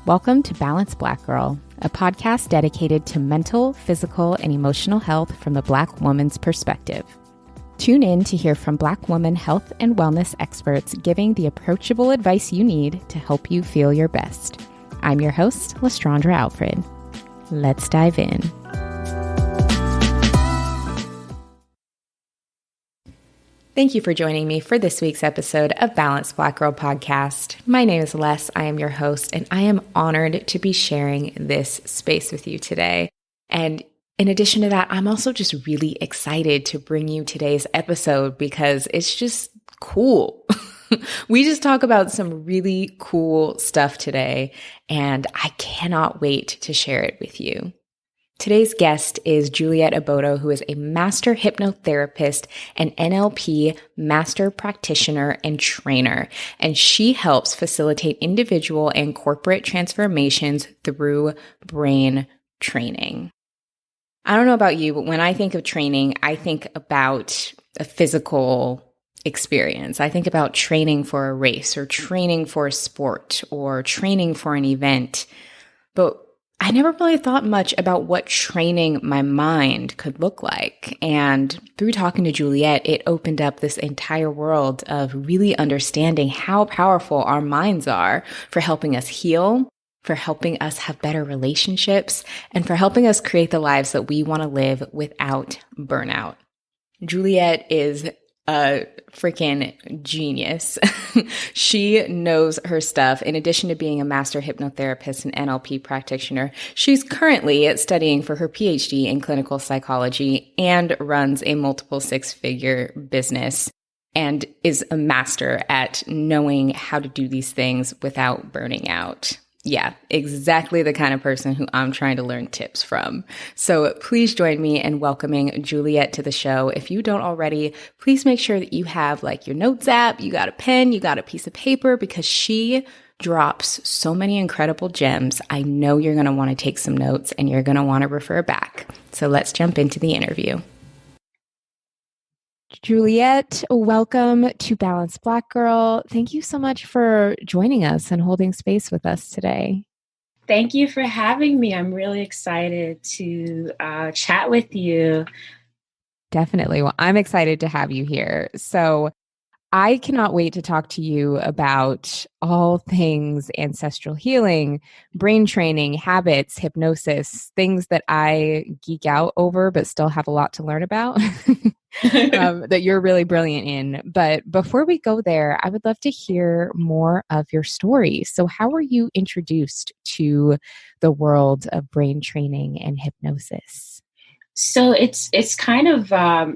Welcome to Balanced Black Girl, a podcast dedicated to mental, physical, and emotional health from the Black woman's perspective. Tune in to hear from Black woman health and wellness experts giving the approachable advice you need to help you feel your best. I'm your host, Lestrandra Alfred. Let's dive in. Thank you for joining me for this week's episode of Balanced Black Girl Podcast. My name is Les. I am your host, and I am honored to be sharing this space with you today. And in addition to that, I'm also just really excited to bring you today's episode because it's just cool. We just talk about some really cool stuff today, and I cannot wait to share it with you. Today's guest is Juliet Obodo, who is a master hypnotherapist and NLP master practitioner and trainer, and she helps facilitate individual and corporate transformations through brain training. I don't know about you, but when I think of training, I think about a physical experience. I think about training for a race or training for a sport or training for an event, but I never really thought much about what training my mind could look like. And through talking to Juliet, it opened up this entire world of really understanding how powerful our minds are for helping us heal, for helping us have better relationships, and for helping us create the lives that we want to live without burnout. Juliet is a freaking genius. She knows her stuff. In addition to being a master hypnotherapist and NLP practitioner, she's currently studying for her PhD in clinical psychology and runs a multiple six-figure business and is a master at knowing how to do these things without burning out. Yeah, exactly the kind of person who I'm trying to learn tips from. So please join me in welcoming Juliet to the show. If you don't already, please make sure that you have like your notes app, you got a pen, you got a piece of paper, because she drops so many incredible gems. I know you're going to want to take some notes and you're going to want to refer back. So let's jump into the interview. Juliet, welcome to Balanced Black Girl. Thank you so much for joining us and holding space with us today. Thank you for having me. I'm really excited to chat with you. Definitely. Well, I'm excited to have you here. So I cannot wait to talk to you about all things ancestral healing, brain training, habits, hypnosis, things that I geek out over, but still have a lot to learn about that you're really brilliant in. But before we go there, I would love to hear more of your story. So how were you introduced to the world of brain training and hypnosis? So it's kind of,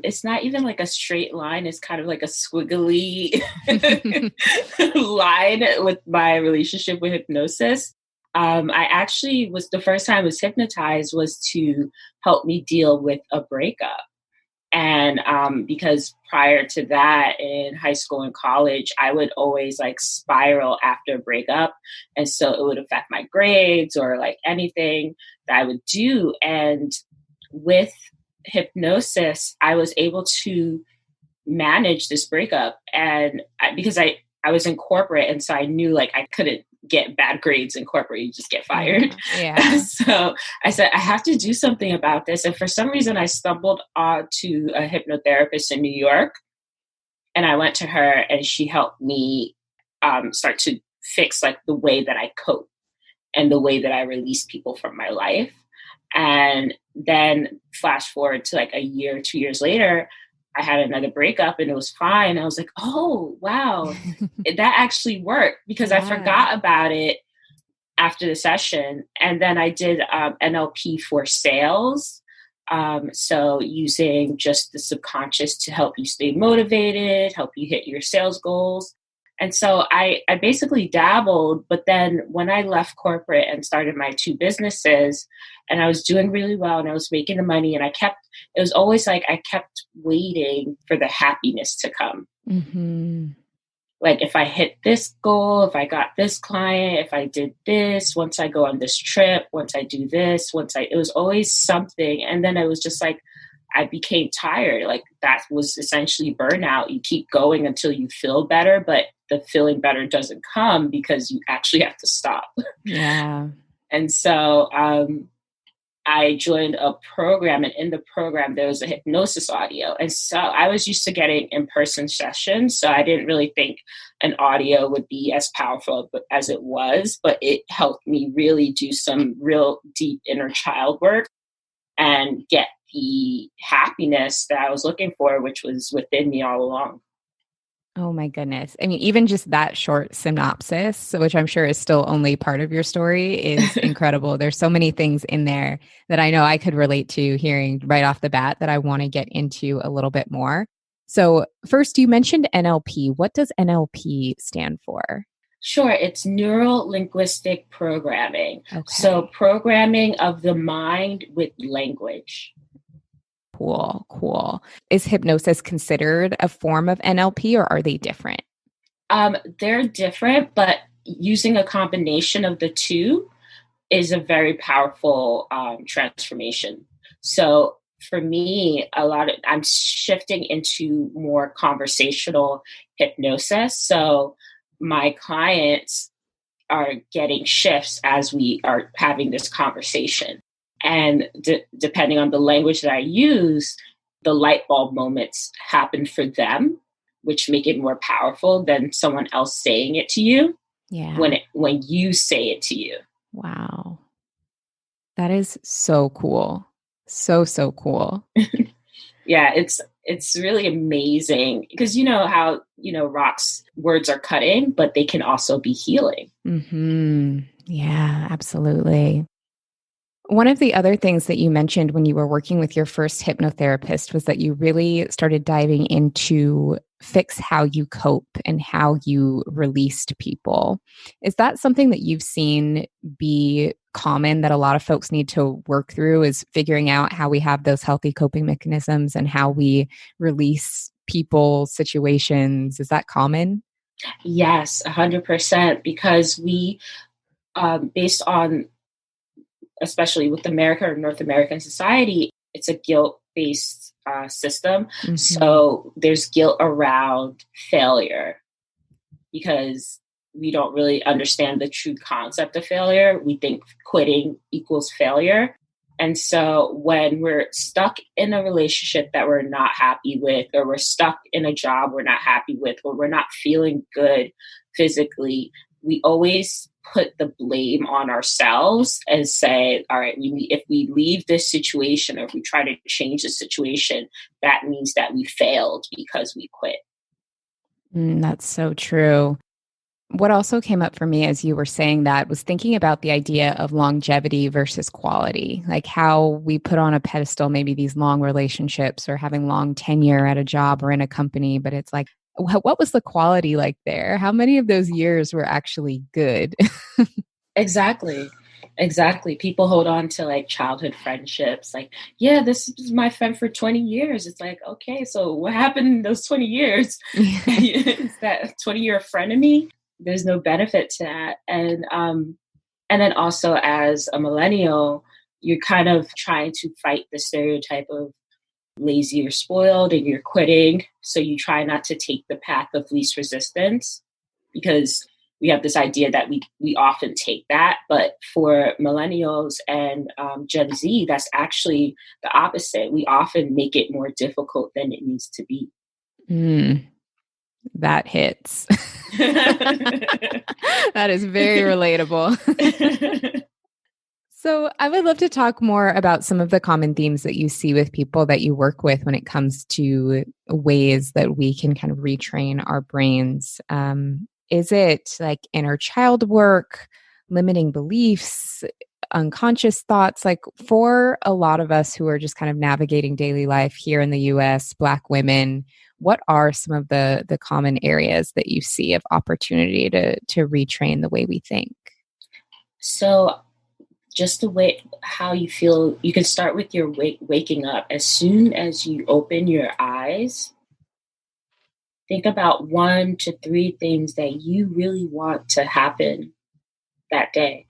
it's not even like a straight line. It's kind of like a squiggly line with my relationship with hypnosis. I actually the first time I was hypnotized was to help me deal with a breakup. And because prior to that in high school and college, I would always like spiral after a breakup. And so it would affect my grades or like anything that I would do. And with hypnosis, I was able to manage this breakup. And because I was in corporate, and so I knew like I couldn't get bad grades in corporate, you just get fired. Yeah. So I said, I have to do something about this. And for some reason, I stumbled onto a hypnotherapist in New York. And I went to her and she helped me start to fix like the way that I cope and the way that I release people from my life. And then flash forward to like a year, 2 years later, I had another breakup and it was fine. I was like, oh, wow, that actually worked, because I forgot about it after the session. And then I did NLP for sales. So using just the subconscious to help you stay motivated, help you hit your sales goals. And so I basically dabbled, but then when I left corporate and started my two businesses, and I was doing really well and I was making the money, and it was always like I kept waiting for the happiness to come. Mm-hmm. Like if I hit this goal, if I got this client, if I did this, once I go on this trip, once I do this, it was always something. And then it was just like, I became tired. Like that was essentially burnout. You keep going until you feel better, but the feeling better doesn't come because you actually have to stop. Yeah. And so I joined a program, and in the program, there was a hypnosis audio. And so I was used to getting in-person sessions. So I didn't really think an audio would be as powerful as it was, but it helped me really do some real deep inner child work and get the happiness that I was looking for, which was within me all along. Oh my goodness. I mean, even just that short synopsis, which I'm sure is still only part of your story, is incredible. There's so many things in there that I know I could relate to hearing right off the bat that I want to get into a little bit more. So first, you mentioned NLP. What does NLP stand for? Sure, it's neuro linguistic programming. Okay. So programming of the mind with language. Cool. Is hypnosis considered a form of NLP, or are they different? They're different, but using a combination of the two is a very powerful transformation. So for me, I'm shifting into more conversational hypnosis. So my clients are getting shifts as we are having this conversation. And depending on the language that I use, the light bulb moments happen for them, which make it more powerful than someone else saying it to you. Yeah. When you say it to you. Wow. That is so cool. So cool. Yeah, it's really amazing because you know how, rocks words are cutting, but they can also be healing. Mm-hmm. Yeah, absolutely. One of the other things that you mentioned when you were working with your first hypnotherapist was that you really started diving into fix how you cope and how you released people. Is that something that you've seen be common that a lot of folks need to work through, is figuring out how we have those healthy coping mechanisms and how we release people, situations? Is that common? Yes, 100%. Because we, based on, especially with America or North American society, it's a guilt-based system. Mm-hmm. So there's guilt around failure because we don't really understand the true concept of failure. We think quitting equals failure. And so when we're stuck in a relationship that we're not happy with, or we're stuck in a job we're not happy with, or we're not feeling good physically, we always put the blame on ourselves and say, all right, if we leave this situation, or if we try to change the situation, that means that we failed because we quit. That's so true. What also came up for me as you were saying that was thinking about the idea of longevity versus quality, like how we put on a pedestal maybe these long relationships or having long tenure at a job or in a company, but it's like, what was the quality like there? How many of those years were actually good? Exactly. People hold on to like childhood friendships. Like, yeah, this is my friend for 20 years. It's like, okay, so what happened in those 20 years? Is that 20-year frenemy? There's no benefit to that. And then also as a millennial, you're kind of trying to fight the stereotype of lazy or spoiled and you're quitting. So you try not to take the path of least resistance because we have this idea that we often take that. But for millennials and Gen Z, that's actually the opposite. We often make it more difficult than it needs to be. That hits. That is very relatable. So I would love to talk more about some of the common themes that you see with people that you work with when it comes to ways that we can kind of retrain our brains. Is it like inner child work, limiting beliefs, unconscious thoughts? Like for a lot of us who are just kind of navigating daily life here in the US, Black women, what are some of the common areas that you see of opportunity to retrain the way we think? So just the way how you feel, you can start with your waking up. As soon as you open your eyes, think about 1 to 3 things that you really want to happen that day.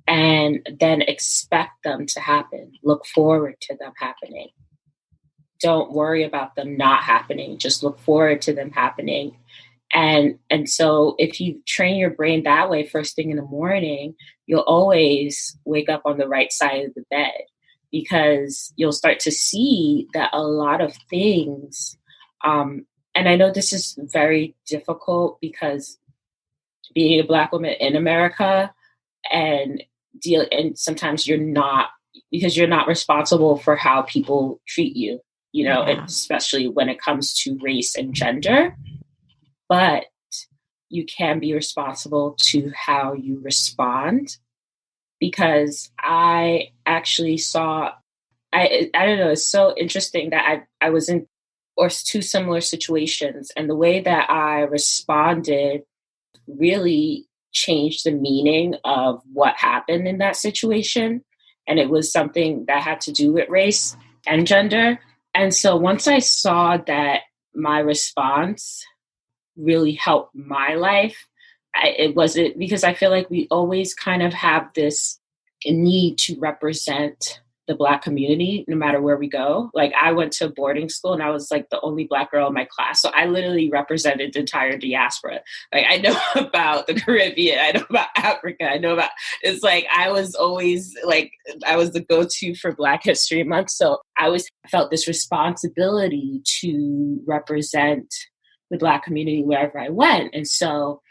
And then expect them to happen. Look forward to them happening. Don't worry about them not happening. Just look forward to them happening. And so if you train your brain that way first thing in the morning, you'll always wake up on the right side of the bed, because you'll start to see that a lot of things, and I know this is very difficult because being a Black woman in America, and sometimes you're not, because you're not responsible for how people treat you, Yeah. especially when it comes to race and gender. But you can be responsible to how you respond, because I actually saw, I don't know, it's so interesting that I was in or two similar situations, and the way that I responded really changed the meaning of what happened in that situation. And it was something that had to do with race and gender. And so once I saw that my response really helped my life, it wasn't, because I feel like we always kind of have this need to represent the Black community no matter where we go. Like, I went to boarding school and I was like the only Black girl in my class. So I literally represented the entire diaspora. Like, I know about the Caribbean, I know about Africa, it's like I was always like, I was the go-to for Black History Month. So I always felt this responsibility to represent the Black community wherever I went. And so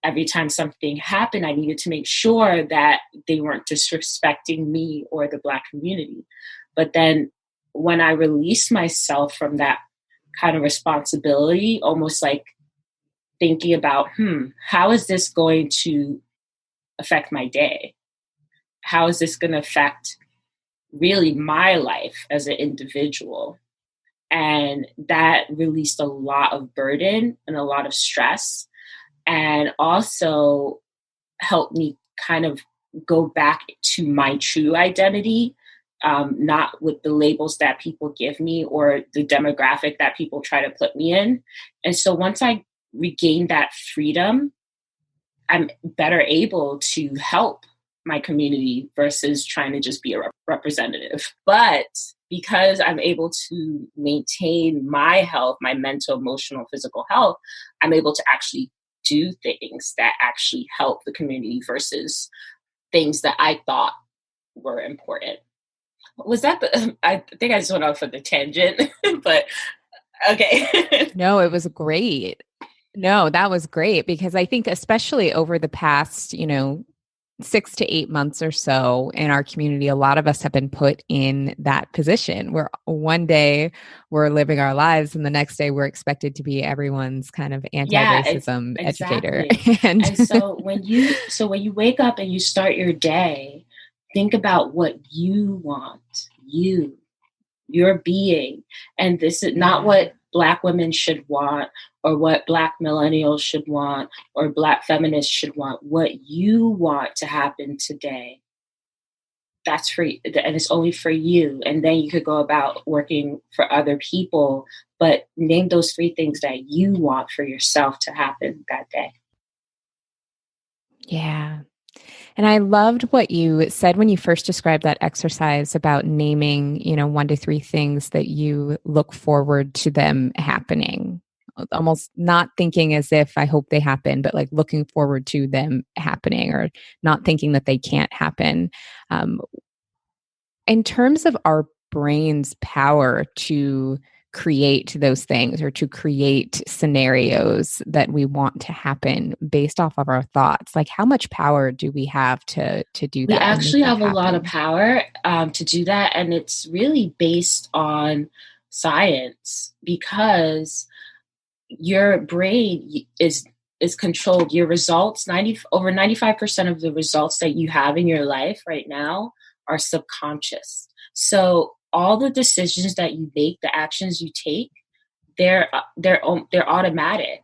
every time something happened, I needed to make sure that they weren't disrespecting me or the Black community. But then when I released myself from that kind of responsibility, almost like thinking about, how is this going to affect my day? How is this going to affect really my life as an individual? And that released a lot of burden and a lot of stress, and also helped me kind of go back to my true identity, not with the labels that people give me or the demographic that people try to put me in. And so once I regained that freedom, I'm better able to help my community versus trying to just be a representative. But because I'm able to maintain my health, my mental, emotional, physical health, I'm able to actually do things that actually help the community versus things that I thought were important. Was that I think I just went off on the tangent, but okay. No, it was great. No, that was great, because I think especially over the past, 6 to 8 months or so in our community, a lot of us have been put in that position where one day we're living our lives and the next day we're expected to be everyone's kind of anti-racism educator. Exactly. And so when you wake up and you start your day, think about what you want, your being. And this is not what Black women should want, or what Black millennials should want, or Black feminists should want. What you want to happen today, that's for you, and it's only for you. And then you could go about working for other people, but name those 3 things that you want for yourself to happen that day. Yeah. And I loved what you said when you first described that exercise about naming, 1 to 3 things that you look forward to them happening. Almost not thinking as if I hope they happen, but like looking forward to them happening, or not thinking that they can't happen. In terms of our brain's power to create those things, or to create scenarios that we want to happen based off of our thoughts, like how much power do we have to do that? We actually have a lot of power to do that, and it's really based on science, because your brain is controlled. Your results, over 95% of the results that you have in your life right now are subconscious. So all the decisions that you make, the actions you take, they're automatic.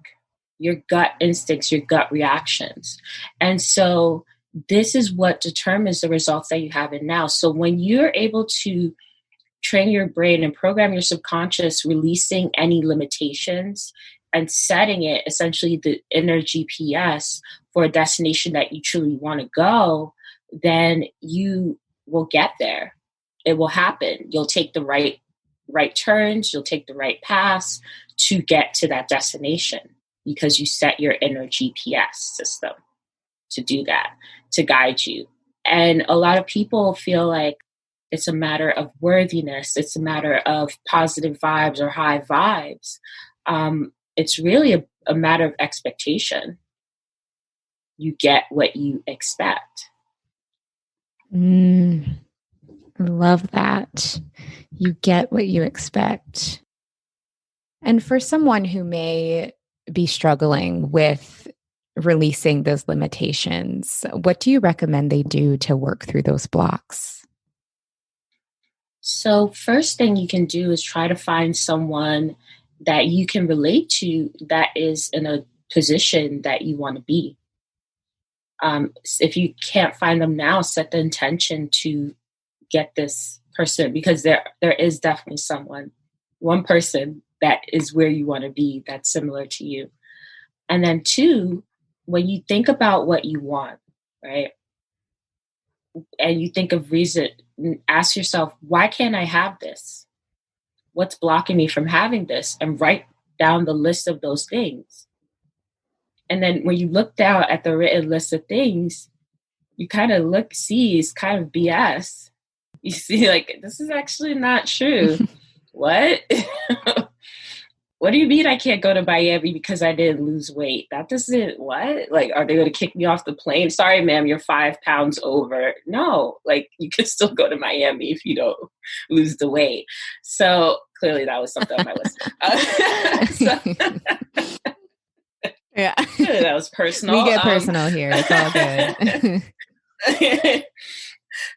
Your gut instincts, your gut reactions. And so this is what determines the results that you have in now. So when you're able to train your brain and program your subconscious, releasing any limitations and setting it, essentially the inner GPS, for a destination that you truly want to go, then you will get there. It will happen. You'll take the right turns. You'll take the right paths to get to that destination. because you set your inner GPS system to do that, to guide you. And a lot of people feel like it's a matter of worthiness. It's a matter of positive vibes or high vibes. It's really a matter of expectation. You get what you expect. I love that. You get what you expect. And for someone who may be struggling with releasing those limitations, what do you recommend they do to work through those blocks? So, first thing you can do is try to find someone that you can relate to that is in a position that you want to be. If you can't find them now, set the intention to get this person, because there is definitely one person that is where you want to be that's similar to you. And then two, when you think about what you want, right? And you think of reason, ask yourself, why can't I have this? What's blocking me from having this? And write down the list of those things. And then when you look down at the written list of things, you kind of see it's kind of BS. You see, like, this is actually not true. What? What do you mean I can't go to Miami because I didn't lose weight? That doesn't, what? Like, are they going to kick me off the plane? Sorry, ma'am, you're 5 pounds over. No, like, you can still go to Miami if you don't lose the weight. So clearly that was something on my list. Yeah. That was personal. We get personal here. It's all good.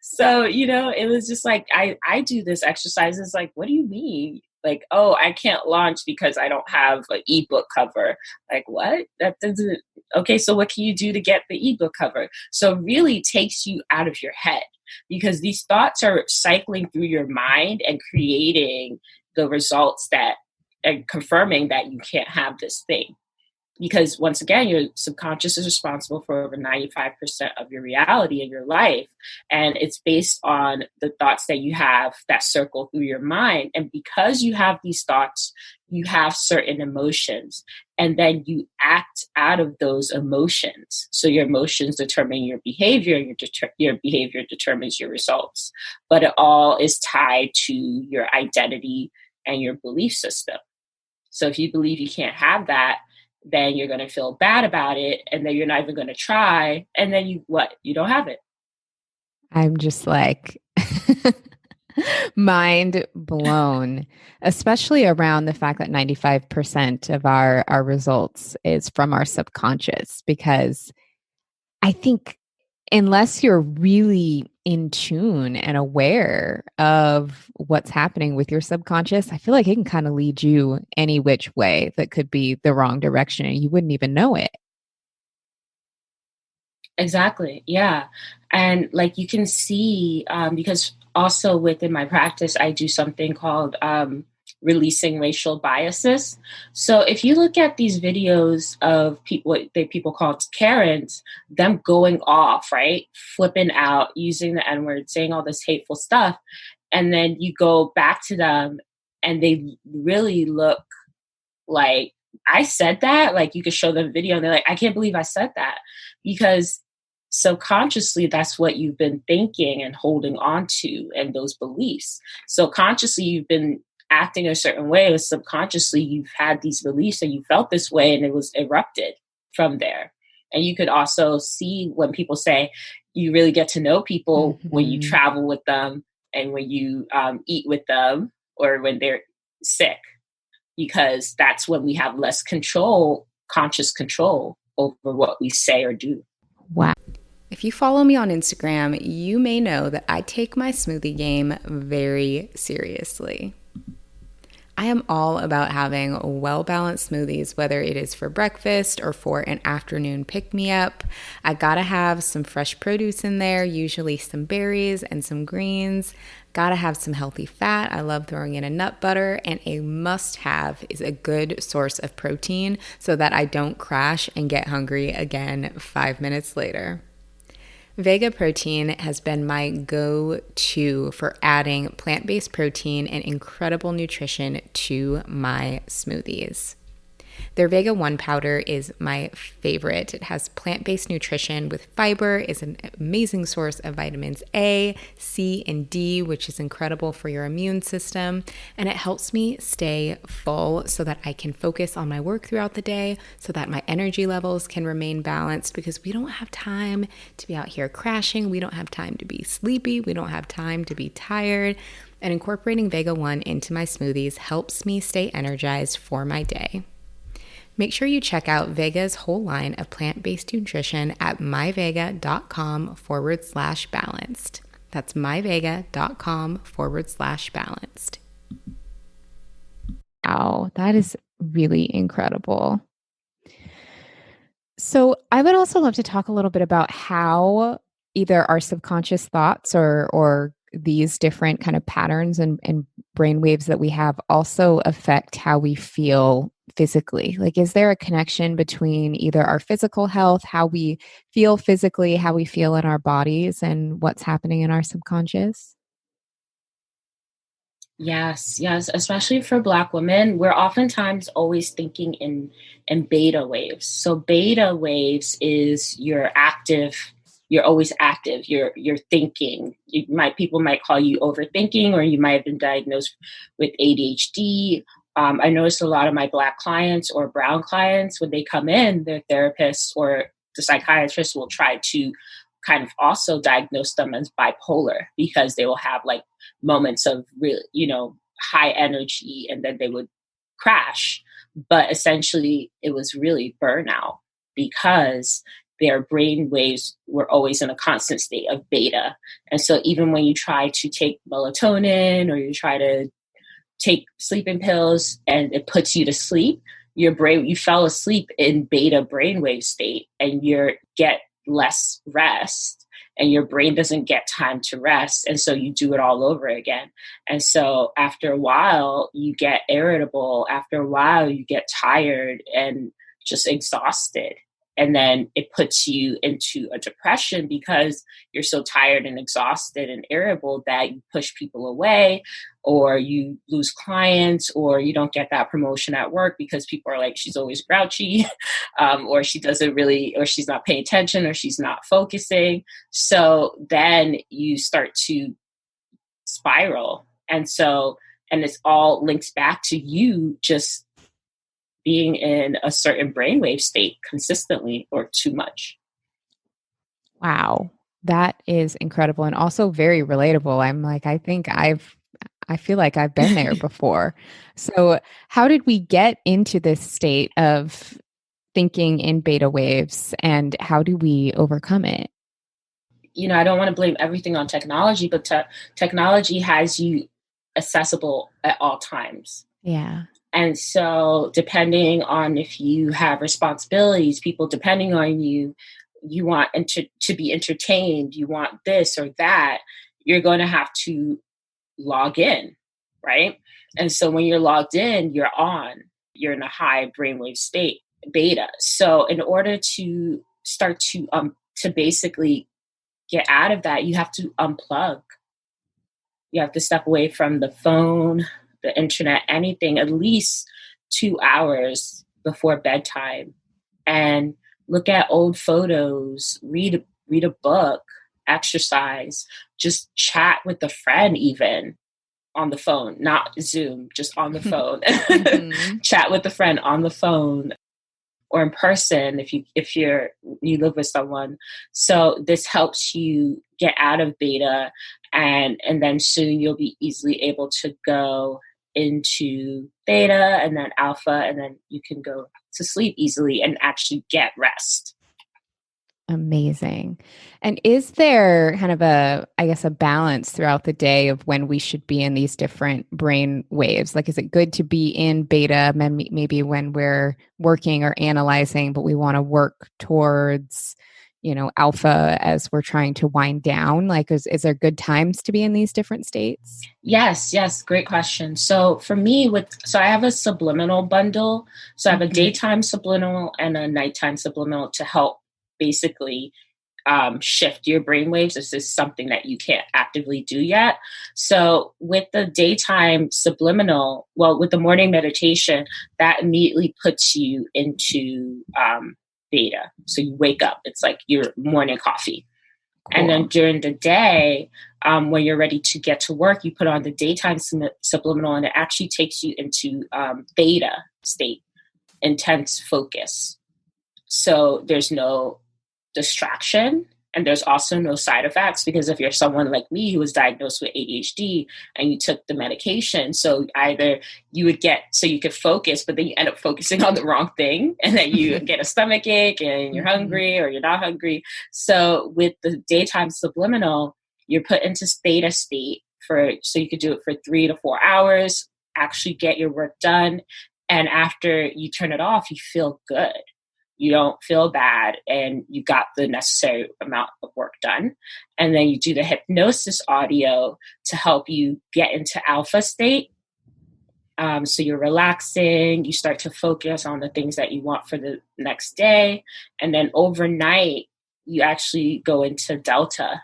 So, it was just like, I do this exercise. It's like, what do you mean? Like, oh, I can't launch because I don't have an ebook cover. Like, what? That doesn't, okay, so what can you do to get the ebook cover? So it really takes you out of your head, because these thoughts are cycling through your mind and creating the results and confirming that you can't have this thing. Because once again, your subconscious is responsible for over 95% of your reality in your life. And it's based on the thoughts that you have that circle through your mind. And because you have these thoughts, you have certain emotions. And then you act out of those emotions. So your emotions determine your behavior, and your behavior determines your results. But it all is tied to your identity and your belief system. So if you believe you can't have that, then you're going to feel bad about it, and then you're not even going to try, and then you don't have it. I'm just like mind blown, especially around the fact that 95% of our results is from our subconscious, because I think unless you're really in tune and aware of what's happening with your subconscious, I feel like it can kind of lead you any which way that could be the wrong direction, and you wouldn't even know it. Exactly. Yeah. And like you can see, because also within my practice, I do something called releasing racial biases. So if you look at these videos of what people call Karens, them going off, right? Flipping out, using the N-word, saying all this hateful stuff. And then you go back to them and they really look like, I said that. Like, you could show them a video and they're like, I can't believe I said that. Because subconsciously, that's what you've been thinking and holding on to, and those beliefs. So consciously, you've been acting a certain way, but subconsciously, you've had these beliefs and you felt this way, and it was erupted from there. And you could also see when people say you really get to know people when you travel with them and when you eat with them, or when they're sick, because that's when we have less control, conscious control over what we say or do. Wow. If you follow me on Instagram, you may know that I take my smoothie game very seriously. I am all about having well-balanced smoothies, whether it is for breakfast or for an afternoon pick-me-up. I gotta have some fresh produce in there, usually some berries and some greens. Gotta have some healthy fat. I love throwing in a nut butter, and a must-have is a good source of protein so that I don't crash and get hungry again 5 minutes later. Vega protein has been my go-to for adding plant-based protein and incredible nutrition to my smoothies. Their Vega 1 powder is my favorite. It has plant-based nutrition with fiber, is an amazing source of vitamins A, C, and D, which is incredible for your immune system. And it helps me stay full so that I can focus on my work throughout the day, so that my energy levels can remain balanced, because we don't have time to be out here crashing. We don't have time to be sleepy. We don't have time to be tired. And incorporating Vega 1 into my smoothies helps me stay energized for my day. Make sure you check out Vega's whole line of plant-based nutrition at myvega.com/balanced. That's myvega.com/balanced. Wow, that is really incredible. So I would also love to talk a little bit about how either our subconscious thoughts or these different kind of patterns and brain waves that we have also affect how we feel physically. Like, is there a connection between either our physical health, how we feel physically, how we feel in our bodies, and what's happening in our subconscious? Yes, yes, especially for Black women, we're oftentimes always thinking in beta waves. So beta waves is you're always active, you're thinking. People might call you overthinking, or you might have been diagnosed with ADHD. I noticed a lot of my Black clients or brown clients, when they come in, their therapists or the psychiatrist will try to kind of also diagnose them as bipolar, because they will have like moments of real, high energy, and then they would crash. But essentially it was really burnout, because their brain waves were always in a constant state of beta. And so even when you try to take melatonin, or you try to take sleeping pills and it puts you to sleep, you fell asleep in beta brainwave state, and you get less rest, and your brain doesn't get time to rest. And so you do it all over again. And so after a while, you get irritable. After a while, you get tired and just exhausted. And then it puts you into a depression, because you're so tired and exhausted and irritable that you push people away, or you lose clients, or you don't get that promotion at work because people are like, she's always grouchy, or she doesn't really, or she's not paying attention, or she's not focusing. So then you start to spiral. And it's all links back to you just being in a certain brainwave state consistently or too much. Wow. That is incredible, and also very relatable. I'm like, I feel like I've been there before. So how did we get into this state of thinking in beta waves, and how do we overcome it? I don't want to blame everything on technology, but technology has you accessible at all times. Yeah. And so depending on if you have responsibilities, people depending on you, you want to be entertained, you want this or that, you're going to have to log in, right? And so when you're logged in, you're in a high brainwave state, beta. So in order to start to basically get out of that, you have to unplug. You have to step away from the phone, the internet, anything, at least 2 hours before bedtime, and look at old photos, read a book, exercise, just chat with a friend, even on the phone, not Zoom, just on the phone. Mm-hmm. Chat with a friend on the phone or in person if you live with someone. So this helps you get out of beta, and then soon you'll be easily able to go into theta and then alpha, and then you can go to sleep easily and actually get rest. Amazing. And is there kind of a balance throughout the day of when we should be in these different brain waves? Like, is it good to be in beta maybe when we're working or analyzing, but we want to work towards, alpha as we're trying to wind down? Like, is there good times to be in these different states? Yes. Great question. So for me, I have a subliminal bundle. So I have a daytime subliminal and a nighttime subliminal to help basically shift your brainwaves. This is something that you can't actively do yet. So with the daytime subliminal, with the morning meditation, that immediately puts you into beta. So you wake up, it's like your morning coffee. Cool. And then during the day, when you're ready to get to work, you put on the daytime subliminal, and it actually takes you into beta state, intense focus. So there's no distraction, and there's also no side effects, because if you're someone like me who was diagnosed with ADHD and you took the medication, so either you would so you could focus, but then you end up focusing on the wrong thing, and then you get a stomach ache and you're hungry or you're not hungry. So with the daytime subliminal, you're put into theta state so you could do it for 3 to 4 hours, actually get your work done. And after you turn it off, you feel good. You don't feel bad, and you got the necessary amount of work done. And then you do the hypnosis audio to help you get into alpha state. So you're relaxing, you start to focus on the things that you want for the next day. And then overnight, you actually go into delta.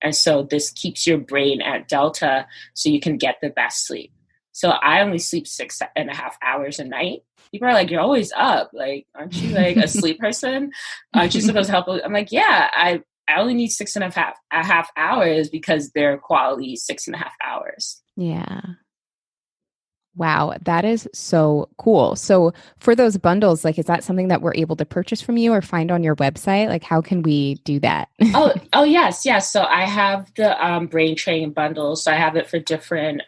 And so this keeps your brain at delta so you can get the best sleep. So I only sleep 6.5 hours a night. People are like, you're always up. Like, aren't you like a sleep person? Aren't you supposed to help? I'm like, yeah, I only need 6.5 hours because they're quality 6.5 hours. Yeah. Wow. That is so cool. So for those bundles, like, is that something that we're able to purchase from you or find on your website? Like, how can we do that? Oh, yes. Yes. So I have the brain training bundles. So I have it for different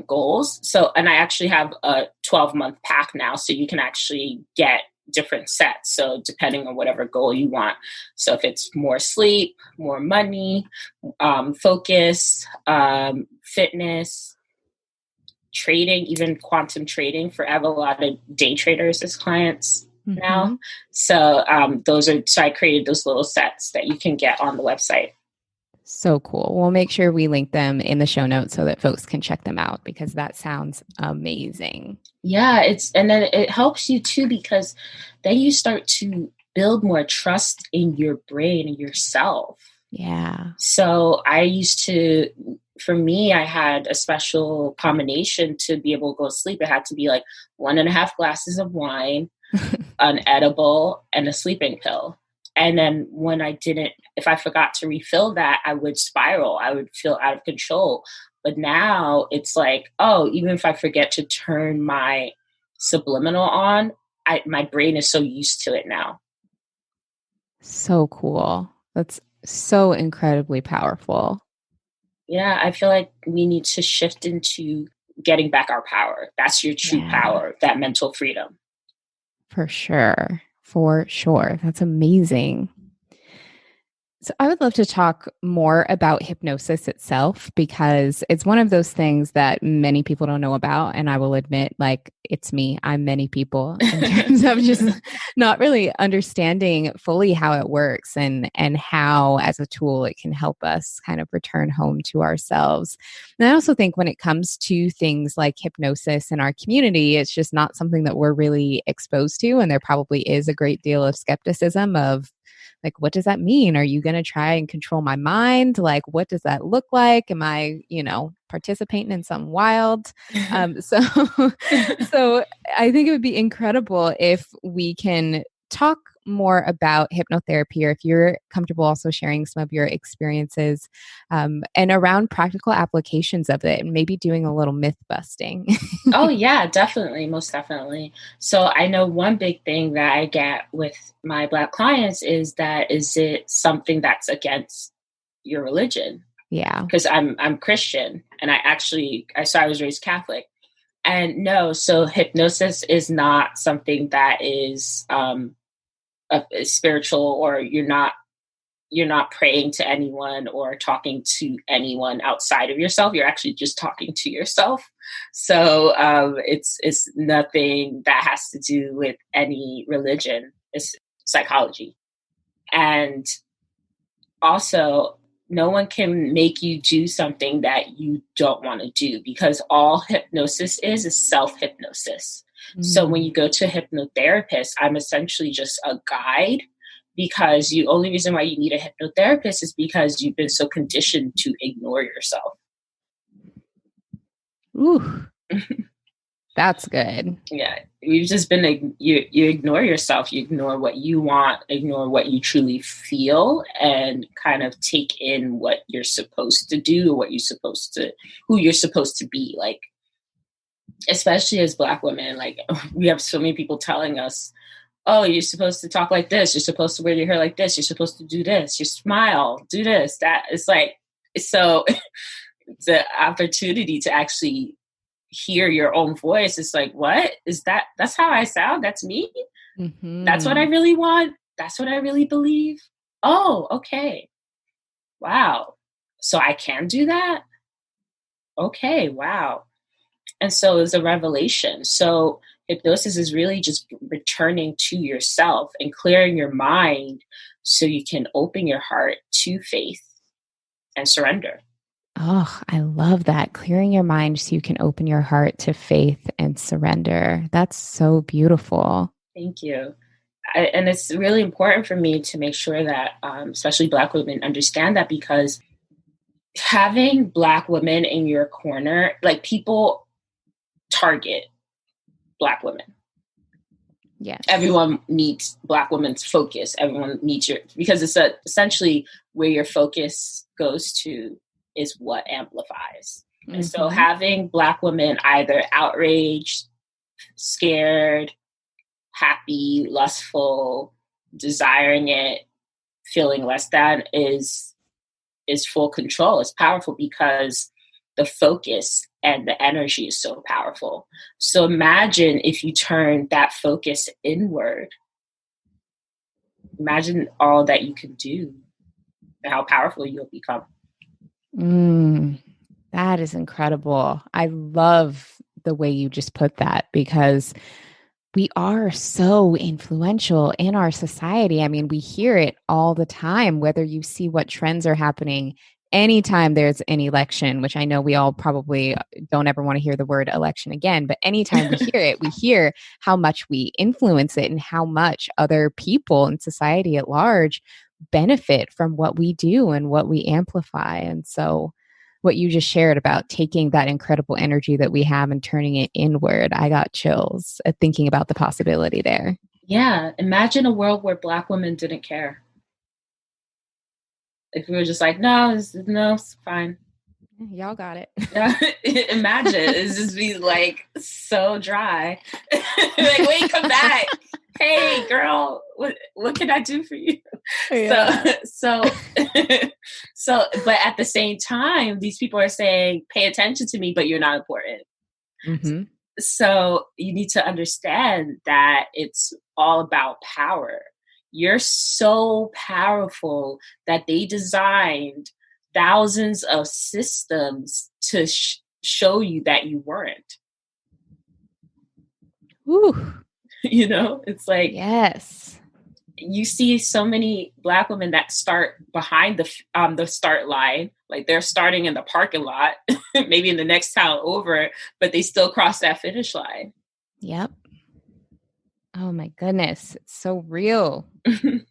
goals. So, and I actually have a 12-month pack now, so you can actually get different sets. So depending on whatever goal you want. So if it's more sleep, more money, focus, fitness, trading, even quantum trading, for I have a lot of day traders as clients now. So so I created those little sets that you can get on the website. So cool. We'll make sure we link them in the show notes so that folks can check them out, because that sounds amazing. Yeah, and then it helps you too, because then you start to build more trust in your brain and yourself. Yeah. So for me, I had a special combination to be able to go to sleep. It had to be like 1.5 glasses of wine, an edible, and a sleeping pill. And then if I forgot to refill that, I would spiral. I would feel out of control. But now it's like, even if I forget to turn my subliminal on, my brain is so used to it now. So cool. That's so incredibly powerful. Yeah, I feel like we need to shift into getting back our power. That's your true power, that mental freedom. For sure. For sure. That's amazing. So I would love to talk more about hypnosis itself, because it's one of those things that many people don't know about. And I will admit, like, it's me. I'm many people in terms of just not really understanding fully how it works and how, as a tool, it can help us kind of return home to ourselves. And I also think when it comes to things like hypnosis in our community, it's just not something that we're really exposed to. And there probably is a great deal of skepticism of, like, what does that mean? Are you going to try and control my mind? Like, what does that look like? Am I, participating in something wild? So I think it would be incredible if we can talk more about hypnotherapy, or if you're comfortable also sharing some of your experiences and around practical applications of it, and maybe doing a little myth busting. Oh, yeah, definitely. Most definitely. So I know one big thing that I get with my Black clients is it something that's against your religion? Yeah. Because I'm Christian, and I was raised Catholic. And no, so hypnosis is not something that is spiritual, or you're not praying to anyone or talking to anyone outside of yourself. You're actually just talking to yourself. So it's nothing that has to do with any religion. It's psychology. And also, no one can make you do something that you don't want to do, because all hypnosis is self-hypnosis. So when you go to a hypnotherapist, I'm essentially just a guide because the only reason why you need a hypnotherapist is because you've been so conditioned to ignore yourself. Ooh, that's good. Yeah, you've just been, you ignore yourself, you ignore what you want, ignore what you truly feel, and kind of take in what you're supposed to do, who you're supposed to be. Like, especially as Black women, like we have so many people telling us, oh, you're supposed to talk like this, you're supposed to wear your hair like this, you're supposed to do this, you smile, do this, that. It's like, so the opportunity to actually hear your own voice, it's like, what is that? That's how I sound? That's me? Mm-hmm. That's what I really want? That's what I really believe? Oh, okay. Wow. So I can do that? Okay, wow. And so it was a revelation. So hypnosis is really just returning to yourself and clearing your mind so you can open your heart to faith and surrender. Oh, I love that. Clearing your mind so you can open your heart to faith and surrender. That's so beautiful. Thank you. And it's really important for me to make sure that, especially Black women, understand that, because having Black women in your corner, like, people target Black women. Yes. Everyone needs Black women's focus. Everyone needs because it's essentially where your focus goes to is what amplifies. Mm-hmm. And so having Black women either outraged, scared, happy, lustful, desiring it, feeling less than is full control. It's powerful because the focus and the energy is so powerful. So imagine if you turn that focus inward. Imagine all that you can do and how powerful you'll become. That is incredible. I love the way you just put that, because we are so influential in our society. I mean, we hear it all the time, whether you see what trends are happening anytime there's an election, which I know we all probably don't ever want to hear the word election again, but anytime we hear it, we hear how much we influence it and how much other people in society at large benefit from what we do and what we amplify. And so what you just shared about taking that incredible energy that we have and turning it inward, I got chills at thinking about the possibility there. Yeah. Imagine a world where Black women didn't care. If we were just like, no, it's fine. Y'all got it. Imagine it's just be like so dry. Like, wait, come back. Hey, girl, what can I do for you? Yeah. So, but at the same time, these people are saying, pay attention to me, but you're not important. Mm-hmm. So you need to understand that it's all about power. You're so powerful that they designed thousands of systems to show you that you weren't. Ooh. You know, it's like, yes, you see so many Black women that start behind the start line, like they're starting in the parking lot, maybe in the next town over, but they still cross that finish line. Yep. Oh my goodness, it's so real.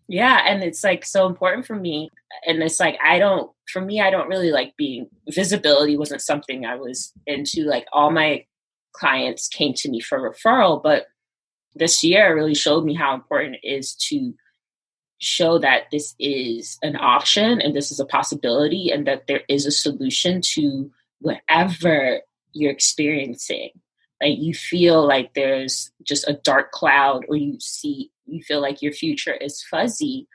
Yeah, and it's like so important for me. And it's like I don't really like being visibility wasn't something I was into. Like all my clients came to me for referral, but this year really showed me how important it is to show that this is an option and this is a possibility and that there is a solution to whatever you're experiencing. Like you feel like there's just a dark cloud, or you feel like your future is fuzzy.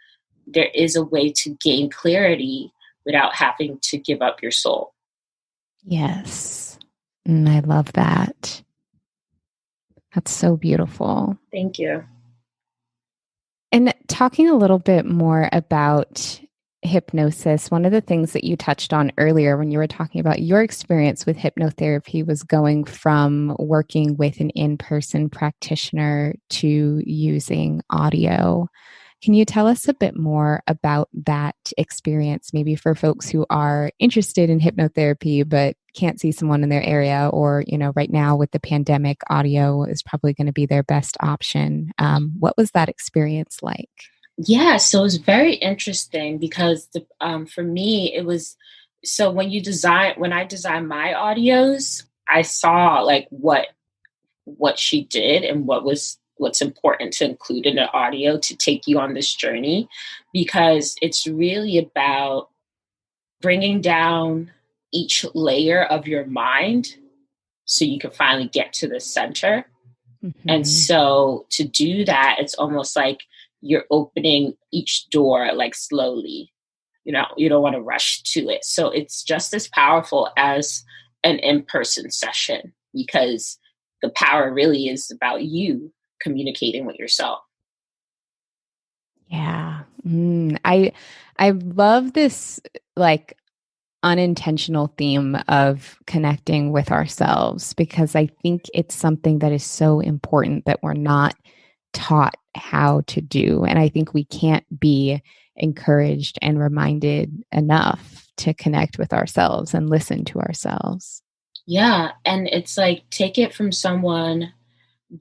There is a way to gain clarity without having to give up your soul. Yes. I love that. That's so beautiful. Thank you. And talking a little bit more about hypnosis, one of the things that you touched on earlier when you were talking about your experience with hypnotherapy was going from working with an in-person practitioner to using audio. Can you tell us a bit more about that experience, maybe for folks who are interested in hypnotherapy but can't see someone in their area, or, you know, right now with the pandemic, audio is probably going to be their best option. What was that experience like? Yeah, so it was very interesting because for me it was, so when I design my audios, I saw like what she did and what's important to include in the audio to take you on this journey, because it's really about bringing down each layer of your mind so you can finally get to the center. And Mm-hmm. so to do that, it's almost like you're opening each door like slowly. You don't want to rush to it. So it's just as powerful as an in-person session, because the power really is about you communicating with yourself. Yeah. I love this like unintentional theme of connecting with ourselves, because I think it's something that is so important that we're not taught how to do. And I think we can't be encouraged and reminded enough to connect with ourselves and listen to ourselves. Yeah. And it's like, take it from someone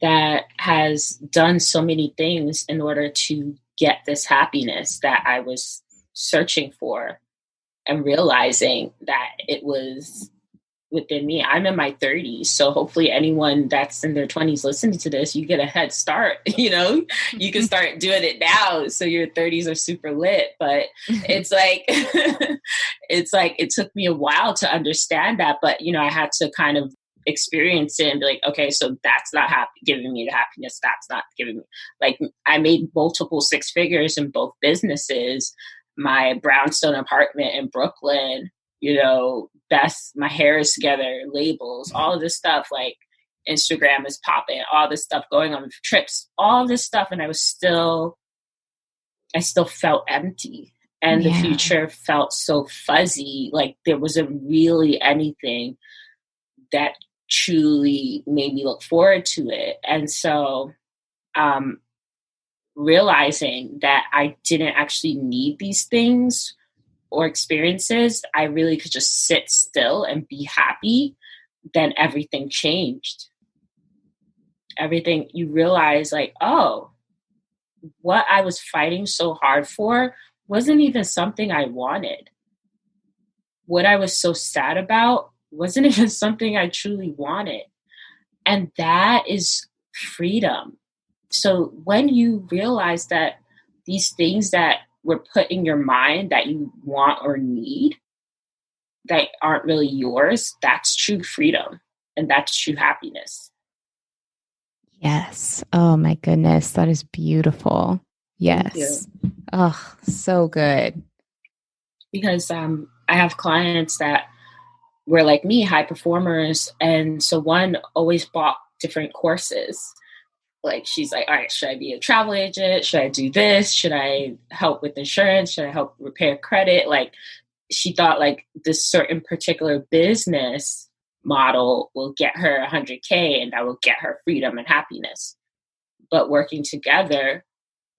that has done so many things in order to get this happiness that I was searching for, and realizing that it was within me. I'm in my 30s, so hopefully anyone that's in their 20s listening to this, you get a head start. You can start doing it now so your 30s are super lit. But it's like it's like it took me a while to understand that, but I had to kind of experience it and be like, okay, so that's not giving me the happiness, that's not giving me, like, I made multiple six figures in both businesses. My brownstone apartment in Brooklyn, best, my hair is together, labels, all of this stuff, like Instagram is popping, all this stuff going on, trips, all this stuff. And I still felt empty. And the Yeah. future felt so fuzzy. Like there wasn't really anything that truly made me look forward to it. And so, um, realizing that I didn't actually need these things or experiences, I really could just sit still and be happy, then everything changed. Everything, you realize, like, oh, what I was fighting so hard for wasn't even something I wanted. What I was so sad about wasn't even something I truly wanted. And that is freedom. So when you realize that these things that were put in your mind that you want or need, that aren't really yours, that's true freedom. And that's true happiness. Yes. Oh my goodness. That is beautiful. Thank you. Yes. Oh, so good. Because I have clients that were like me, high performers. And so one always bought different courses. Like she's like, all right, should I be a travel agent? Should I do this? Should I help with insurance? Should I help repair credit? Like she thought like this certain particular business model will get her 100K and that will get her freedom and happiness. But working together,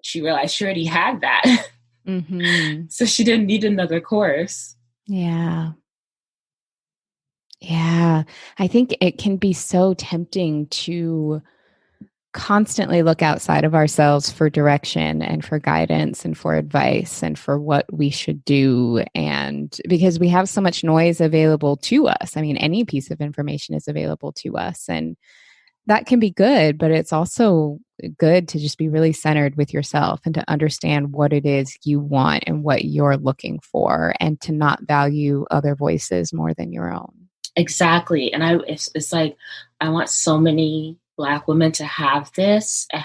she realized she already had that. Mm-hmm. So she didn't need another course. Yeah. Yeah. I think it can be so tempting to constantly look outside of ourselves for direction and for guidance and for advice and for what we should do. And because we have so much noise available to us, I mean, any piece of information is available to us. And that can be good, but it's also good to just be really centered with yourself and to understand what it is you want and what you're looking for, and to not value other voices more than your own. Exactly. And it's like, I want so many Black women to have this and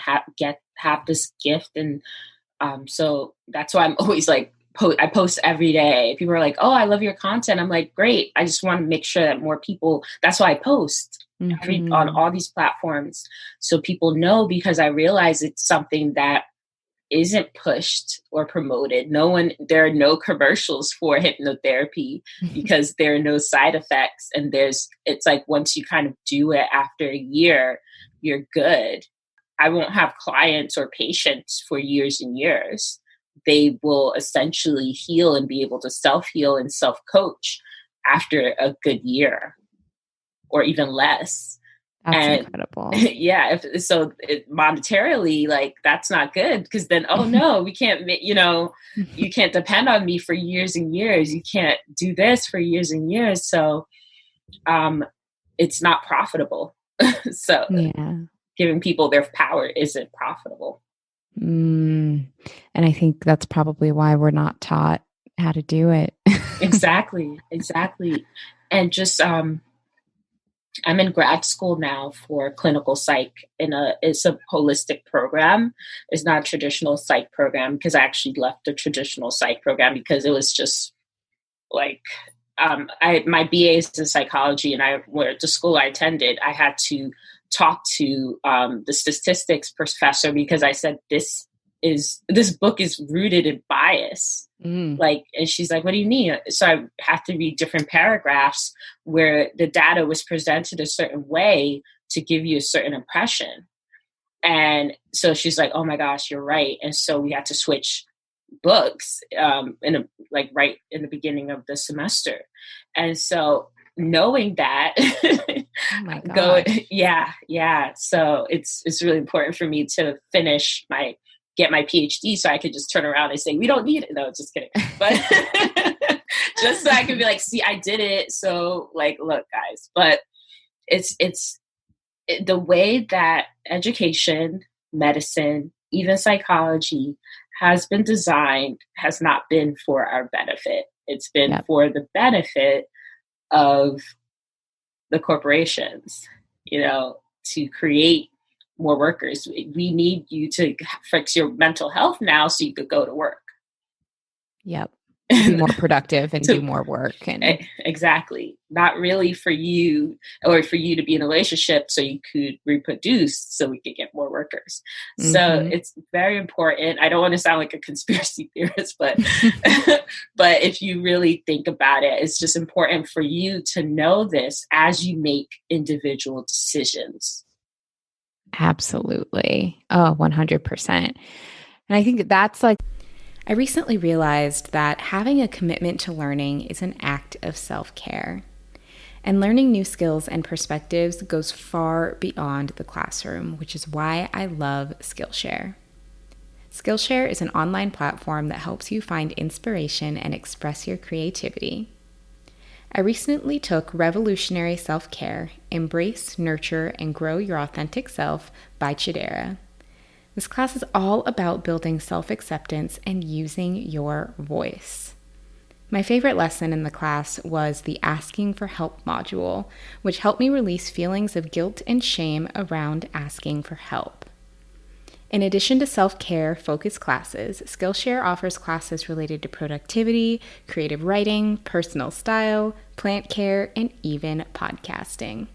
have this gift. And so that's why I'm always like, I post every day. People are like, oh, I love your content. I'm like, great. I just want to make sure that more people, that's why I post on Mm-hmm. all these platforms. So people know, because I realize it's something that isn't pushed or promoted. There are no commercials for hypnotherapy because there are no side effects. And it's like, once you kind of do it after a year, you're good. I won't have clients or patients for years and years. They will essentially heal and be able to self-heal and self-coach after a good year or even less. That's And incredible. yeah, monetarily, like that's not good, because then, oh no, we can't, you can't depend on me for years and years. You can't do this for years and years. So it's not profitable. So Yeah. giving people their power isn't profitable. And I think that's probably why we're not taught how to do it. Exactly. And just I'm in grad school now for clinical psych. It's a holistic program. It's not a traditional psych program, because I actually left the traditional psych program because it was just like, my BA is in psychology, and the school I attended, I had to talk to the statistics professor, because I said, this book is rooted in bias. Like, and she's like, what do you mean? So I have to read different paragraphs where the data was presented a certain way to give you a certain impression. And so she's like, oh my gosh, you're right. And so we had to switch books right in the beginning of the semester. And so knowing that, Oh my gosh. yeah. So it's really important for me to get my PhD, so I could just turn around and say, we don't need it. No, just kidding. But just so I could be like, see, I did it. So like, look, guys. But it's the way that education, medicine, even psychology has been designed has not been for our benefit. It's been for the benefit of the corporations, to create more workers. We need you to fix your mental health now so you could go to work. Yep. Be more productive and do more work. Exactly. Not really for you, or for you to be in a relationship so you could reproduce so we could get more workers. Mm-hmm. So it's very important. I don't want to sound like a conspiracy theorist, but but if you really think about it, it's just important for you to know this as you make individual decisions. Absolutely. Oh, 100%. And I think that's like, I recently realized that having a commitment to learning is an act of self-care. And learning new skills and perspectives goes far beyond the classroom, which is why I love Skillshare. Skillshare is an online platform that helps you find inspiration and express your creativity. I recently took Revolutionary Self-Care, Embrace, Nurture, and Grow Your Authentic Self by Chidera. This class is all about building self-acceptance and using your voice. My favorite lesson in the class was the Asking for Help module, which helped me release feelings of guilt and shame around asking for help. In addition to self-care focused classes, Skillshare offers classes related to productivity, creative writing, personal style, plant care, and even podcasting.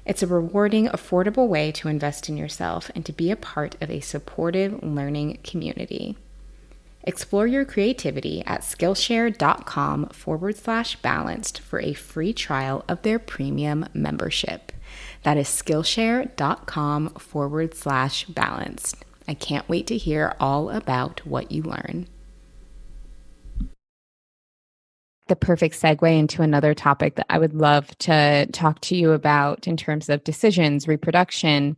It's a rewarding, affordable way to invest in yourself and to be a part of a supportive learning community. Explore your creativity at Skillshare.com/balanced for a free trial of their premium membership. That is Skillshare.com/balanced. I can't wait to hear all about what you learn. The perfect segue into another topic that I would love to talk to you about in terms of decisions, reproduction.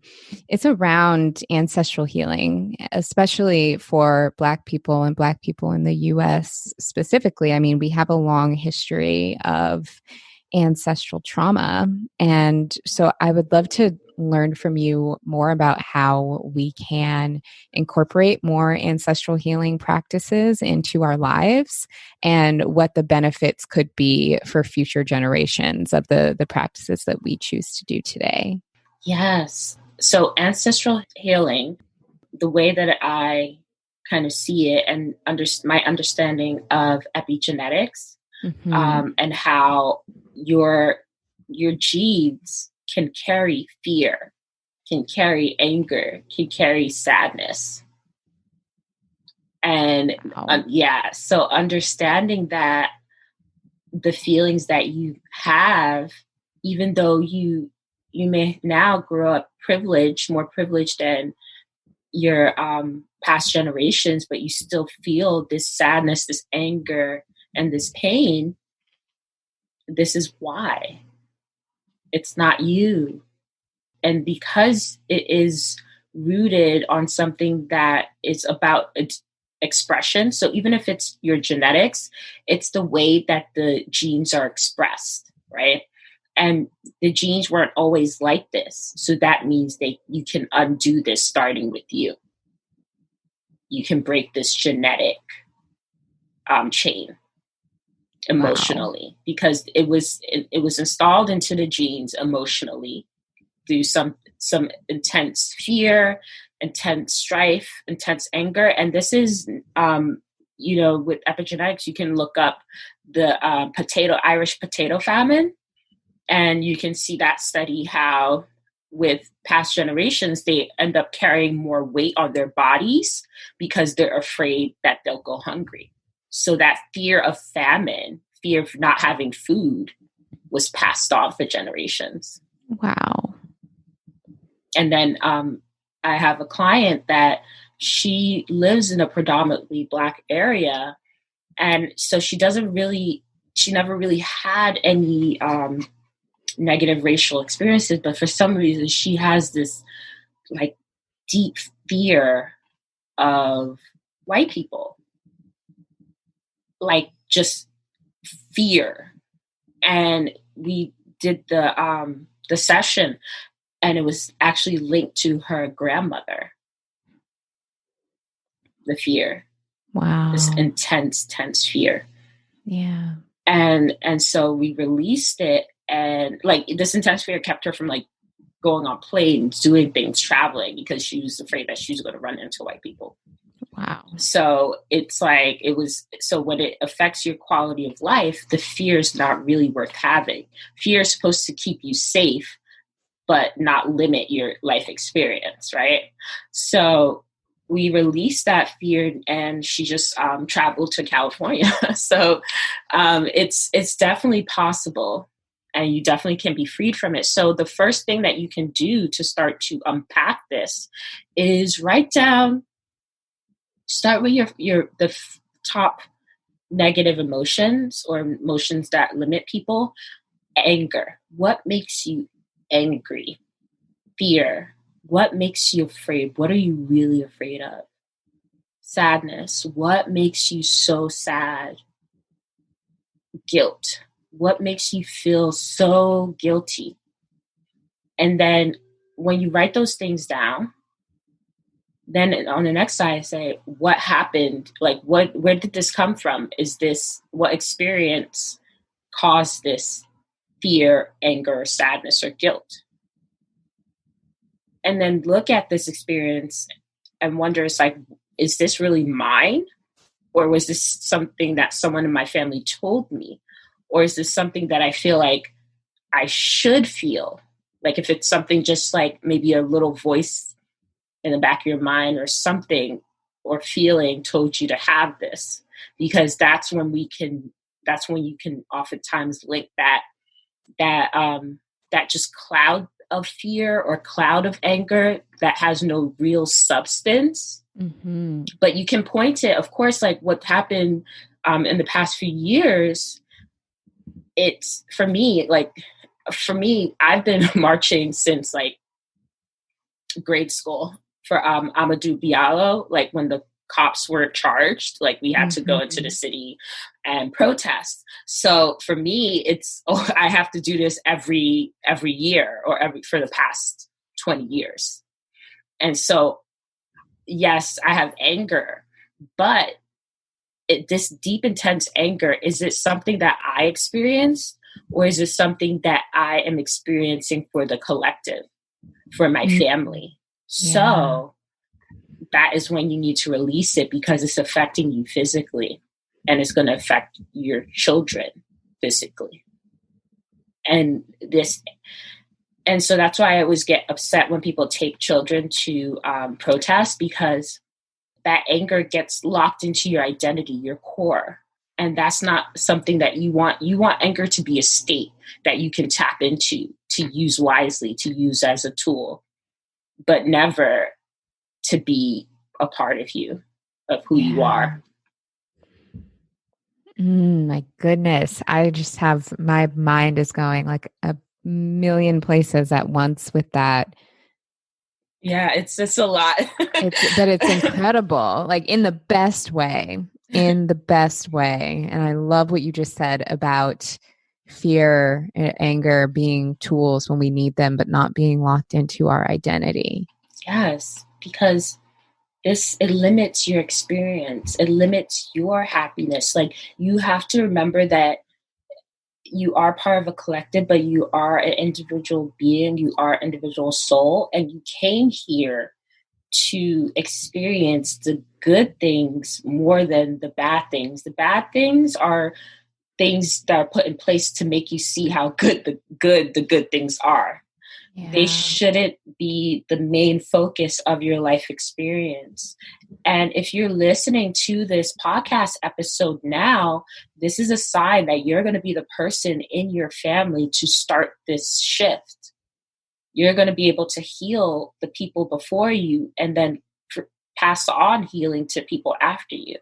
It's around ancestral healing, especially for Black people and Black people in the US specifically. I mean, we have a long history of ancestral trauma. And so I would love to learn from you more about how we can incorporate more ancestral healing practices into our lives and what the benefits could be for future generations of the practices that we choose to do today. Yes. So ancestral healing, the way that I kind of see it and my understanding of epigenetics, and how your genes can carry fear, can carry anger, can carry sadness. And so understanding that the feelings that you have, even though you may now grow up privileged, more privileged than your past generations, but you still feel this sadness, this anger, and this pain. This is why. It's not you. And because it is rooted on something that is about its expression, so even if it's your genetics, it's the way that the genes are expressed, right? And the genes weren't always like this. So that means you can undo this starting with you. You can break this genetic chain emotionally, because it was installed into the genes emotionally through some intense fear, intense strife, intense anger. And this is with epigenetics, you can look up the Irish potato famine, and you can see that study how with past generations, they end up carrying more weight on their bodies because they're afraid that they'll go hungry. So that fear of famine, fear of not having food, was passed on for generations. Wow. And then I have a client that she lives in a predominantly Black area. And so she never really had any negative racial experiences, but for some reason she has this like deep fear of white people, like just fear. And we did the session, and it was actually linked to her grandmother, the fear. Wow. This intense fear. Yeah. And so we released it, and like this intense fear kept her from like going on planes, doing things, traveling, because she was afraid that she was going to run into white people. Wow. So it's like, so when it affects your quality of life, the fear is not really worth having. Fear is supposed to keep you safe, but not limit your life experience, right? So we released that fear, and she just traveled to California. So it's definitely possible, and you definitely can be freed from it. So the first thing that you can do to start to unpack this is start with the top negative emotions, or emotions that limit people. Anger. What makes you angry? Fear. What makes you afraid? What are you really afraid of? Sadness. What makes you so sad? Guilt. What makes you feel so guilty? And then when you write those things down, then on the next side, say, what happened? Like, where did this come from? What experience caused this fear, anger, sadness, or guilt? And then look at this experience and wonder, it's like, is this really mine? Or was this something that someone in my family told me? Or is this something that I feel like I should feel? Like if it's something just like maybe a little voice in the back of your mind or something or feeling told you to have this, because that's when you can oftentimes link that just cloud of fear or cloud of anger that has no real substance. Mm-hmm. But you can point to, of course, like what happened in the past few years. It's for me, I've been marching since like grade school for Amadou Diallo, like when the cops were charged, like we had to go into the city and protest. So for me, I have to do this every year or for the past 20 years. And so, yes, I have anger, but this deep, intense anger, is it something that I experienced, or is it something that I am experiencing for the collective, for my family? Yeah. So that is when you need to release it, because it's affecting you physically, and it's going to affect your children physically. And so that's why I always get upset when people take children to protest, because that anger gets locked into your identity, your core. And that's not something that you want. You want anger to be a state that you can tap into, to use wisely, to use as a tool, but never to be a part of you, of who you are. My goodness. I just my mind is going like a million places at once with that. Yeah, it's just a lot. But it's incredible, like in the best way, in the best way. And I love what you just said about fear and anger being tools when we need them, but not being locked into our identity. Yes, because it limits your experience. It limits your happiness. Like, you have to remember that you are part of a collective, but you are an individual being. You are an individual soul, and you came here to experience the good things more than the bad things. The bad things are things that are put in place to make you see how good the good things are. Yeah. They shouldn't be the main focus of your life experience. And if you're listening to this podcast episode now, this is a sign that you're going to be the person in your family to start this shift. You're going to be able to heal the people before you and then pass on healing to people after you.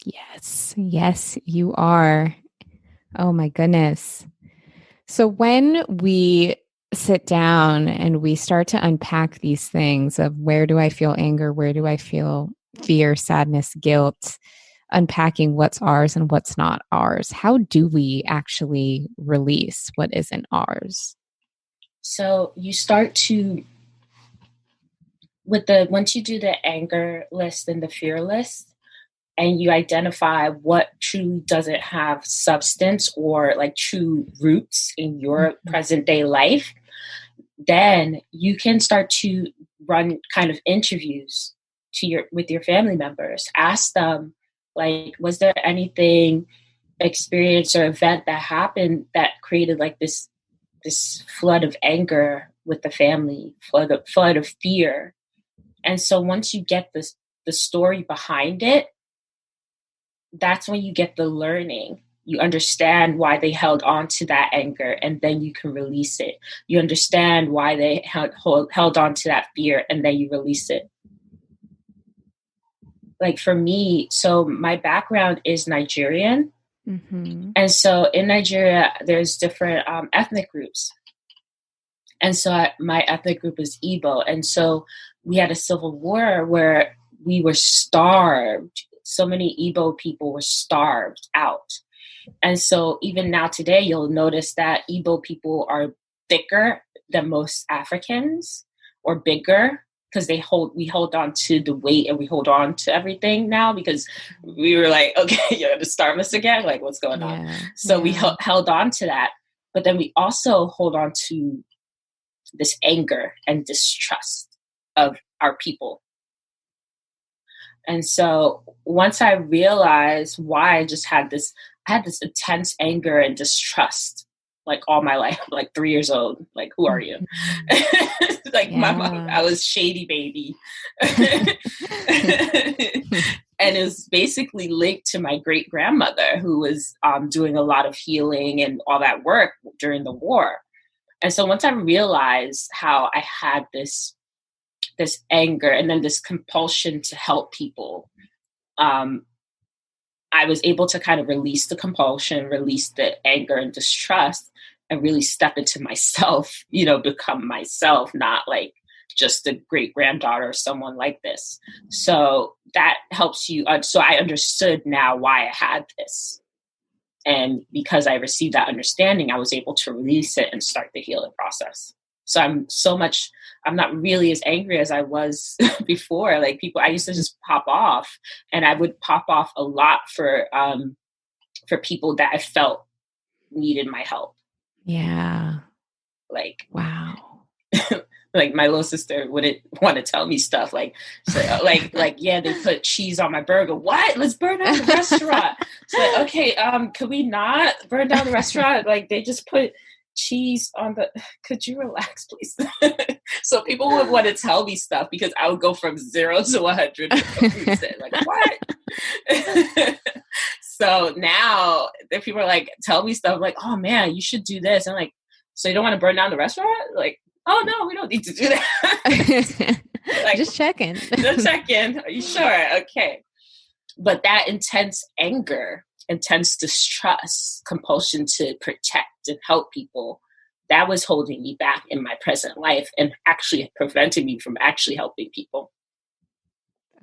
Yes. Yes, you are. Oh my goodness. So when we sit down and we start to unpack these things of where do I feel anger, where do I feel fear, sadness, guilt, unpacking what's ours and what's not ours, how do we actually release what isn't ours? So you start to, once you do the anger list and the fear list, and you identify what truly doesn't have substance or like true roots in your present day life, then you can start to run kind of interviews with your family members. Ask them, like, was there anything, experience or event that happened that created like this flood of anger with the family, flood of fear. And so once you get the story behind it, that's when you get the learning. You understand why they held on to that anger, and then you can release it. You understand why they held on to that fear, and then you release it. Like for me, so my background is Nigerian. Mm-hmm. And so in Nigeria, there's different ethnic groups. And so my ethnic group is Igbo. And so we had a civil war where we were starved. So many Igbo people were starved out. And so even now today, you'll notice that Igbo people are thicker than most Africans, or bigger, because we hold on to the weight and we hold on to everything now, because we were like, okay, you're going to starve us again? Like, what's going on? So we held on to that. But then we also hold on to this anger and distrust of our people. And so once I realized why I had this intense anger and distrust, like all my life, like 3 years old, like, who are you? Like my mom, I was shady baby. And it was basically linked to my great grandmother, who was doing a lot of healing and all that work during the war. And so once I realized how I had this anger and then this compulsion to help people, I was able to kind of release the compulsion, release the anger and distrust, and really step into myself, become myself, not like just a great granddaughter or someone like this. So that helps you. So I understood now why I had this. And because I received that understanding, I was able to release it and start the healing process. So I'm not really as angry as I was before. Like I used to just pop off, and I would pop off a lot for people that I felt needed my help. Yeah. Like, wow. Like my little sister wouldn't want to tell me stuff like yeah, they put cheese on my burger. What? Let's burn down the restaurant. So like, okay, could we not burn down the restaurant? Like, they just put cheese on could you relax, please? So people would want to tell me stuff because I would go from 0 to 100. Like, what? So now if people are like, tell me stuff like, oh man, you should do this. I'm like, so you don't want to burn down the restaurant? Like, oh no, we don't need to do that. Like, just checking. Just checking. Are you sure? Okay. But that intense anger, intense distrust, compulsion to protect and help people that was holding me back in my present life and actually preventing me from actually helping people.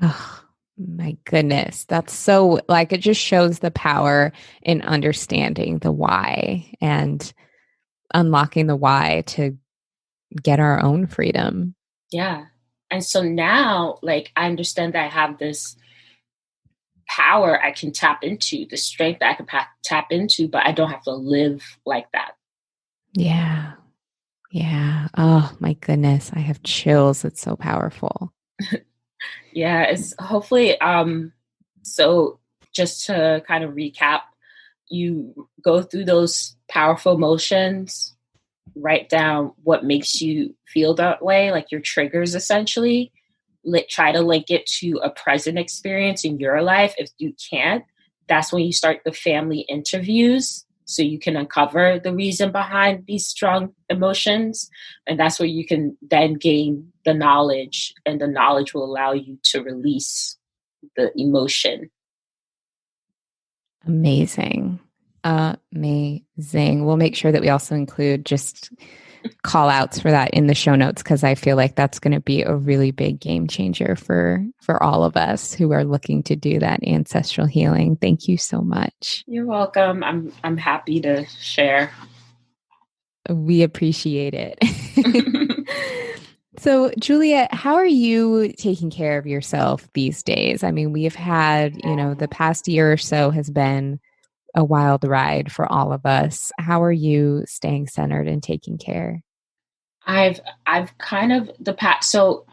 Oh, my goodness. That's so like it just shows the power in understanding the why and unlocking the why to get our own freedom. Yeah. And so now, like, I understand that I have this power I can tap into, the strength that I can tap into, but I don't have to live like that. Yeah. Yeah. Oh, my goodness. I have chills. It's so powerful. Yeah, it's hopefully so just to kind of recap, you go through those powerful emotions, write down what makes you feel that way, like your triggers essentially. Try to link it to a present experience in your life. If you can't, that's when you start the family interviews so you can uncover the reason behind these strong emotions. And that's where you can then gain the knowledge, and the knowledge will allow you to release the emotion. Amazing. Amazing. We'll make sure that we also include just call outs for that in the show notes, because I feel like that's going to be a really big game changer for all of us who are looking to do that ancestral healing. Thank you so much. You're welcome. I'm happy to share. We appreciate it. So, Juliet, how are you taking care of yourself these days? I mean, we have had, the past year or so has been a wild ride for all of us. How are you staying centered and taking care? I've kind of the past. So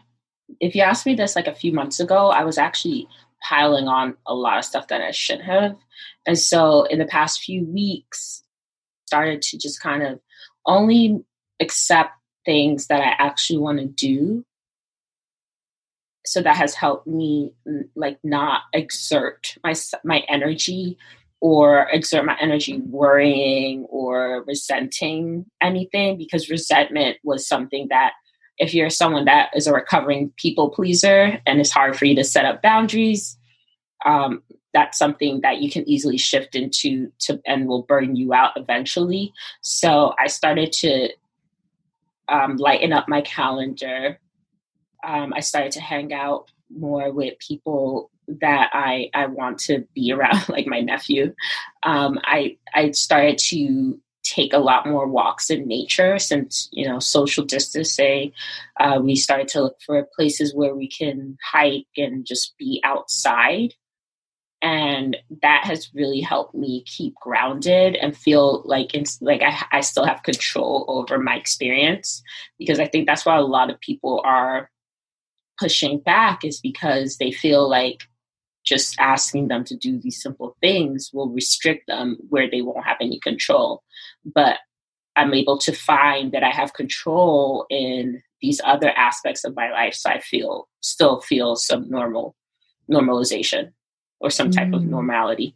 if you asked me this like a few months ago, I was actually piling on a lot of stuff that I shouldn't have. And so in the past few weeks, started to just kind of only accept things that I actually want to do. So that has helped me like not exert my energy, or exert my energy worrying or resenting anything, because resentment was something that, if you're someone that is a recovering people pleaser and it's hard for you to set up boundaries, that's something that you can easily shift into and will burn you out eventually. So I started to lighten up my calendar. I started to hang out more with people that I want to be around, like my nephew. I started to take a lot more walks in nature since, social distancing. We started to look for places where we can hike and just be outside. And that has really helped me keep grounded and feel like I still have control over my experience, because I think that's why a lot of people are pushing back, is because they feel like just asking them to do these simple things will restrict them where they won't have any control. But I'm able to find that I have control in these other aspects of my life. So I still feel some normalization or some type of normality.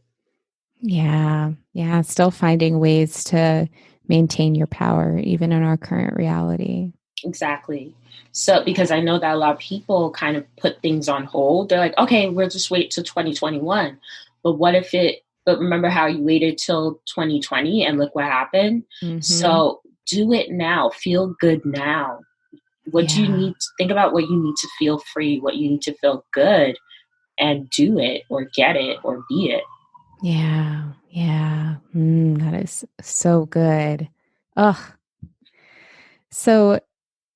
Yeah. Yeah. Still finding ways to maintain your power, even in our current reality. Exactly. So, because I know that a lot of people kind of put things on hold. They're like, okay, we'll just wait till 2021. But remember how you waited till 2020 and look what happened? Mm-hmm. So do it now. Feel good now. What do you need? Think about what you need to feel free, what you need to feel good, and do it or get it or be it. Yeah. Yeah. That is so good. Ugh. So,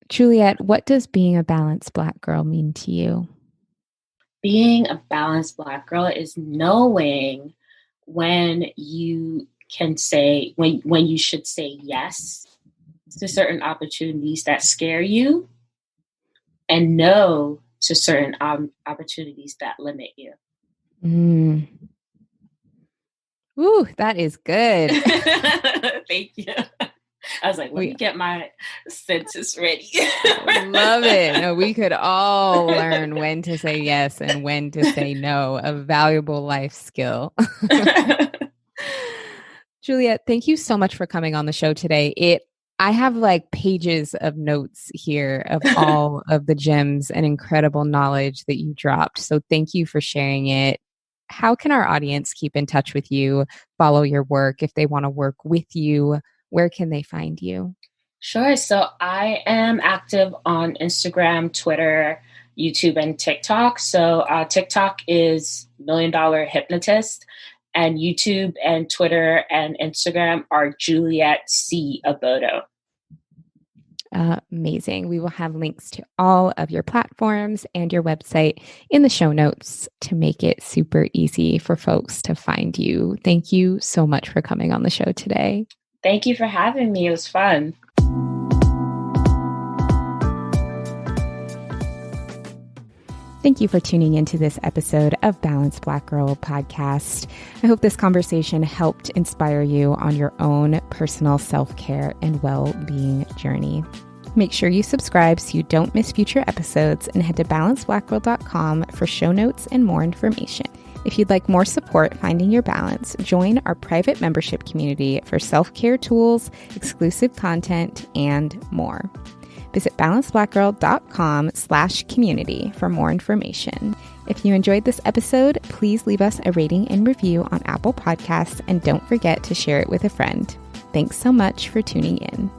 Juliet, what does being a balanced Black girl mean to you? Being a balanced Black girl is knowing when you can say, when you should say yes to certain opportunities that scare you, and no to certain opportunities that limit you. Ooh, that is good. Thank you. I was like, let me get my sentences ready. Love it. No, we could all learn when to say yes and when to say no, a valuable life skill. Juliet, thank you so much for coming on the show today. I have like pages of notes here of all of the gems and incredible knowledge that you dropped. So thank you for sharing it. How can our audience keep in touch with you, follow your work? If they want to work with you, where can they find you? Sure. So I am active on Instagram, Twitter, YouTube, and TikTok. So TikTok is Million Dollar Hypnotist, and YouTube and Twitter and Instagram are Juliet C. Obodo. Amazing. We will have links to all of your platforms and your website in the show notes to make it super easy for folks to find you. Thank you so much for coming on the show today. Thank you for having me. It was fun. Thank you for tuning into this episode of Balanced Black Girl podcast. I hope this conversation helped inspire you on your own personal self-care and well-being journey. Make sure you subscribe so you don't miss future episodes, and head to balancedblackgirl.com for show notes and more information. If you'd like more support finding your balance, join our private membership community for self-care tools, exclusive content, and more. Visit balancedblackgirl.com/community for more information. If you enjoyed this episode, please leave us a rating and review on Apple Podcasts, and don't forget to share it with a friend. Thanks so much for tuning in.